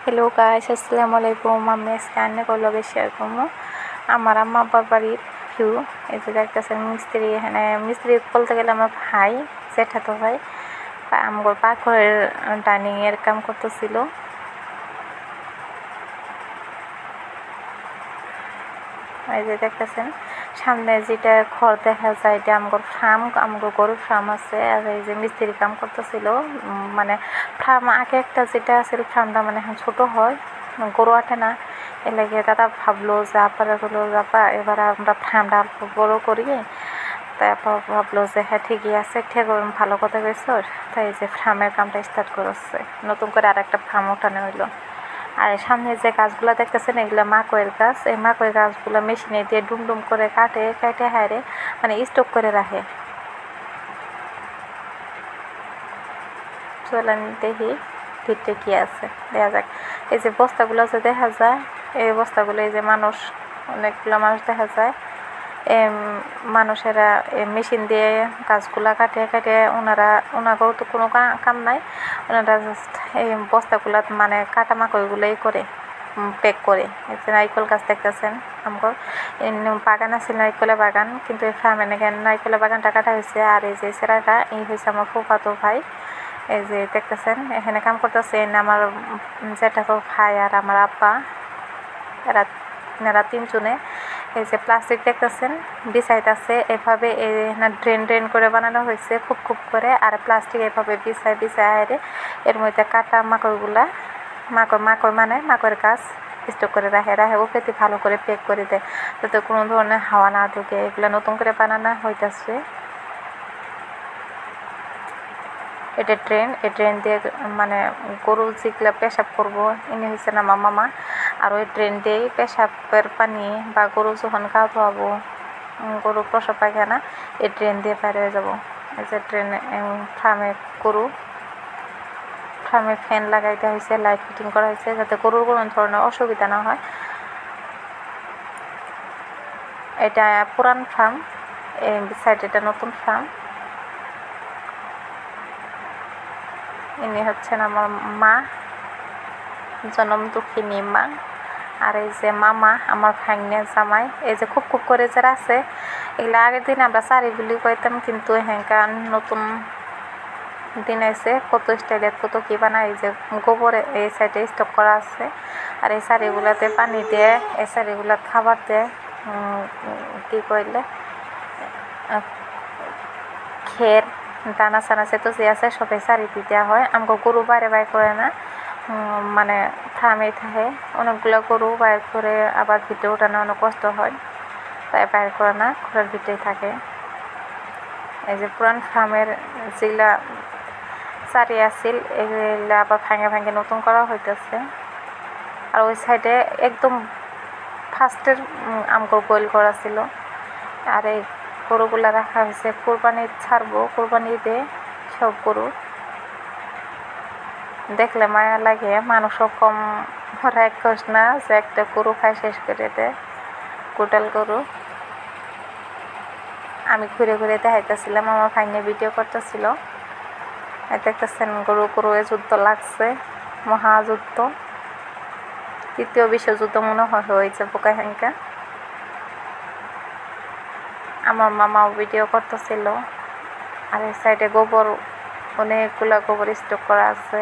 Hello guys, আসসালামু আলাইকুম। আমি আজকে অনেক লগে শেয়ার করবো আমার আম্মা আব্বার বাড়ির ভিউ। এই যে দেখতেছেন মিস্ত্রি, এখানে মিস্ত্রি বলতে গেলে আমার ভাই, জ্যাঠাতো ভাই আমার পাকঘরের ডাইনিংয়ের কাম করতেছিল। এই যে দেখতেছেন সামনে যেটা ঘর দেখা যায়, এটা আমার ফার্ম, আমার গরুর ফার্ম আছে। আর এই যে মিস্ত্রি কাম করতেছিল, মানে ফার্ম আগে একটা যেটা আছে ফার্মটা মানে এখন ছোটো হয়, গরু আটে না। এর লাগে দাদা ভাবলো যে আপারা হলো যাবা এবার আমরা ফার্মটা অল্প বড়ো করি। তারপর ভাবলো যে হ্যাঁ ঠিকই আছে, ঠিক ভালো কথা কইছ। তাই যে ফার্মের কামটা স্টার্ট করেছে, নতুন করে আর একটা ফার্ম ওঠানো হইলো। আর সামনে যে গাছগুলো দেখতেছেন এগুলো মাকইয়ের গাছ। এই মাকই গাছগুলো মেশিনে দিয়ে ডুম করে কাটে হারে মানে স্টক করে রাখে। চলেন দেখি ভিতরে কি আছে, দেখা যাক। এই যে বস্তাগুলো যে দেখা যায়, এই বস্তাগুলো এই যে মানুষ, অনেকগুলো মানুষ দেখা যায়। মানুষেরা মেশিন দিয়ে গাছগুলা কাটে ওনারাও তো কোনো কাম নাই, ওনারা জাস্ট এই বস্তাগুলা মানে কাটা মাকইগুলোই করে প্যাক করে। এই যে নারিকেল গাছ দেখতেছেন, আমার বাগান আছে নারিকেলের বাগান, কিন্তু এই ফার্মে নাকি নারিকেলের বাগানটা কাটা হয়েছে। আর এই যে সেরাটা এই হয়েছে আমার ফুফাতো ভাই। এই যে দেখতেছেন এখানে কাম করতেছে আমার জ্যাঠাতো ভাই আর আমার আব্বা, এরা তিনজনে। এই যে প্লাস্টিক দেখতেছেন বিছাইতেছে, এভাবে ড্রেন করে বানানো হয়েছে খুব করে। আর প্লাস্টিক এভাবে বিছাই আরে এর মধ্যে কাটা মাকইগুলা, মাকই মানে মাকইয়ের গাছ স্টক করে রাখে ওপরেতে ভালো করে প্যাক করে দেয়, যাতে কোনো ধরনের হাওয়া না ঢুকে। এগুলো নতুন করে বানানো হইতেছে। এটা ট্রেন, এই ট্রেন দিয়ে মানে গরু যেগুলা পেশাব করবো ইনি হয়েছে না আমার মামা। আর ওই ট্রেন দিয়েই পেশাবের পানি বা গরু যখন গা ধোয়াবো, গরু প্রসব পায়খানা, এই ট্রেন দিয়ে পার হয়ে যাবো। এই যে ট্রেনে ফার্মে ফ্যান লাগাই দেওয়া হয়েছে, লাইট ফিটিং করা হয়েছে যাতে গরুর কোনো ধরনের অসুবিধা না হয়। এটা পুরান ফার্ম, এই সাইড এটা নতুন ফার্ম। ইনি হচ্ছেন আমার মা, জনম দুঃখিনী মা। আর এই যে মামা আমার ভাগ্নে জামাই। এই যে খুব করে যারা আছে এগুলো আগের দিন আমরা চারি বুলি কইতাম, কিন্তু এখানকার নতুন দিন আছে কত স্টাইলের কত কি বানায়। এই যে গোবর এই সাইডে স্টক করা আছে। আর এই শাড়িগুলাতে পানি দেয়, এই শাড়িগুলা খাবার দেয়, কি কইলে খের দানা সানা সে তো যে আছে সবাই শাড়িতে দেওয়া হয়। আমাকে গরু বাইরে করে না, মানে ফার্মেই থাকে। অনেকগুলো গরু বাইর করে আবার ভিতরে ওঠানো অনেক কষ্ট হয়, তাই বাইর করে না, ঘরের ভিতরেই থাকে। এই যে পুরান ফার্মের যেগুলা চারি আছিল এগুলা আবার ভাঙে নতুন করা হইতেছে। আর ওই সাইডে একদম ফার্স্টের আমগর গোল করা ছিল। আর এই গরুগুলা রাখা হয়েছে কোরবানি ছাড়বো, কোরবানিতে সব গরু দেখলে মায়া লাগে। মানুষও কম রাক্ষস না যে একটা গরু খাই শেষ করে দেয়, গোটাল গরু। আমি ঘুরে দেখাইতেছিলাম, আমার ভাইনে ভিডিও করতেছিল। দেখতেছেন গরু যুদ্ধ লাগছে, মহাযুদ্ধ, তৃতীয় বিশ্বযুদ্ধ মনে হয় হয়েছে বোকা হ্যাঙ্কা। আমার মামাও ভিডিও করতেছিল। আর এই সাইডে গোবর, অনেকগুলা গোবর স্টক করা আছে।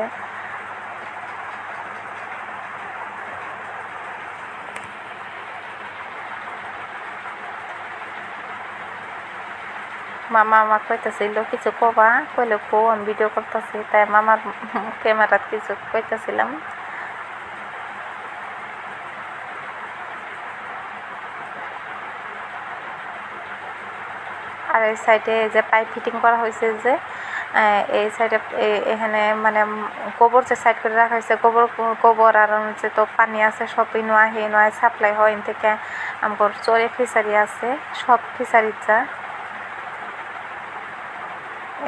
মামা আমাকে কইতেছিল কিছু কবা, কইলে আমি ভিডিও করতেছি, তাই মামার ক্যামেরাত কিছু কইতেছিলাম। আর এই সাইডে যে পাইপ ফিটিং করা হয়েছে, যে এই সাইডে এখানে মানে গোবর যে সাইড করে রাখা হয়েছে, গোবর আর যে তো পানি আছে সব নয় সাপ্লাই হয়। এন থেকে আমার চরে ফিশারি আছে, সব ফিশারির যা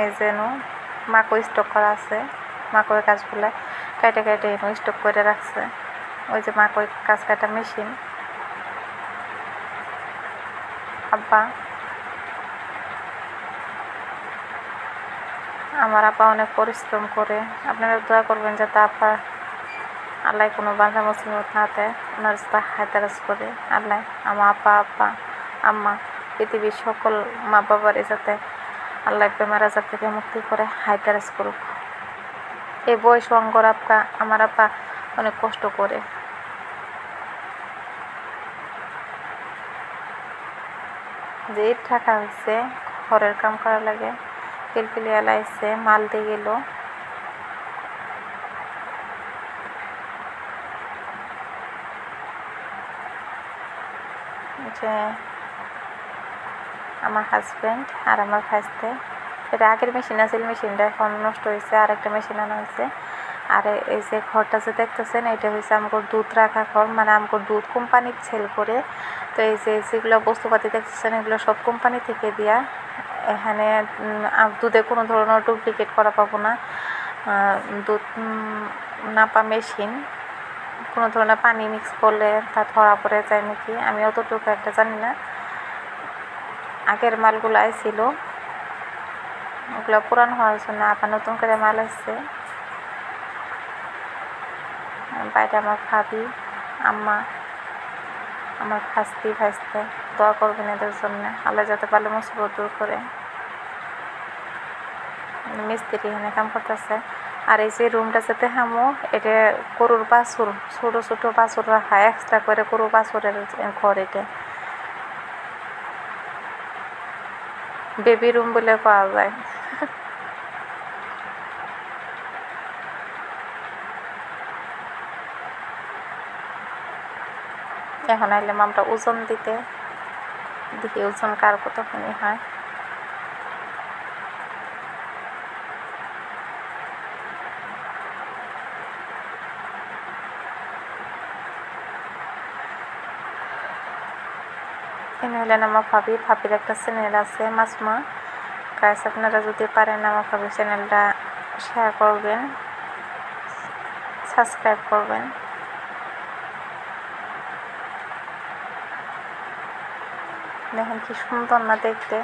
এই যেন মাকই স্টক করা আছে। মাকই গাছগুলা কেটে এনে স্টক করে রাখছে। ওই যে মাকই গাছ কাটা মেশিন। আব্বা, আমার আপা অনেক পরিশ্রম করে, আপনারা দোয়া করবেন যাতে আপা আল্লাহ কোনো বাধা মুসিবত না দেয়, ওনার সাথে হায়তারাজ করে আল্লাহ আমার আব্বা আম্মা পৃথিবীর সকল মা বাবারই যাতে আল্লাহ বেমার আজার থেকে মুক্তি করে হায়তারাজ করুক। এই বয়স অঙ্গর আমার আব্বা অনেক কষ্ট করে। যে ইট রাখা হয়েছে ঘরের কাম করা লাগে, পিলপিলি এলাইছে মাল দিয়ে গেল। যে আমার হাজব্যান্ড আর আমার ভাইস্তে, এটা আগের মেশিন আছিল, মেশিনটা এখন নষ্ট হয়েছে, আর একটা মেশিন আনা হয়েছে। আর এই যে ঘরটা যে দেখতেছেন এটা হয়েছে আমার দুধ রাখা ঘর, মানে আমার দুধ কোম্পানির সেল করে। তো এই যে যেগুলো বস্তুপাতি দেখতেছেন এগুলো সব কোম্পানি থেকে দেয়া। এখানে দুধে কোনো ধরনের ডুপ্লিকেট করা পাবো না। দুধ নাপা মেশিন, কোনো ধরনের পানি মিক্স করলে তা ধরা পড়ে যায় নাকি আমি অতটুকু একটা জানি না। আগের মালগুলো আইছিল, ওগুলো পুরান হওয়ার জন্য আবার নতুন করে মাল আসছে। বাইরে আমার ভাবি আম্মা আমার ভাইস্তে দোয়া করবেন এদের জন্য, আল্লাহ যাতে পারলে মুসিবত দূর করে। মিস্ত্রি এখানে কাম করতেছে। আর এই যে রুমটা যেতে হামো এটা গরুর বাছুর, ছোট ছোট বাছুর রাখা এক্সট্রা করে গরু বাছুরের ঘর, এটা বেবি রুম বলে পাওয়া যায়। এখন আইলাম আমরা ওজন দিতে, দেখি ওজন কার কতখানি হয়। এখানে হলেন আমার ভাবির একটা চ্যানেল আছে মাসমা গাইস, আপনারা যদি পারেন আমার ভাবির চ্যানেলটা শেয়ার করবেন, সাবস্ক্রাইব করবেন। দেখেন কি সুন্দর না দেখতে,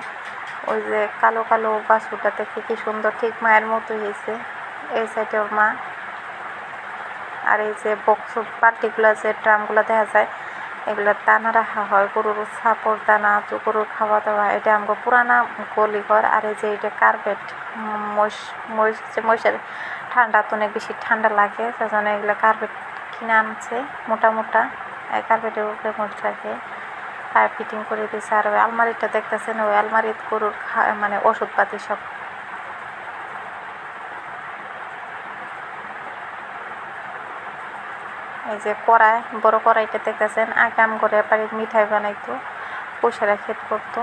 ওই যে কালো কালো বাছুরটা দেখতে কি সুন্দর, ঠিক মায়ের মতো হয়েছে। এই সাইডে ওর মা। আর এই যে বক্স পার্টিগুলো যে ড্রামগুলো দেখা যায় এগুলো দানা রাখা হয়, গরুর সাপড় দানা, তো গরুর খাওয়া দাওয়া। এটা আমাকে পুরানা গলি ঘর। আর এই যে এটা কার্পেট, মহিষের ঠান্ডা তো অনেক বেশি ঠান্ডা লাগে, সেজন্য এগুলো কার্পেট কিনে আনছে মোটা মোটা, এই কার্পেটের উপরে মহিষ রাখে, ফায়ার ফিটিং করে দিয়েছে। আর ওই আলমারিটা দেখতেছেন, ওই আলমারিতে গরুর মানে ওষুধপাতি সব। এই যে কড়াই, বড় কড়াইটা দেখতেছেন, আগে আম করে বাড়ির মিঠাই বানাইতো, পয়সারা খেত করতো।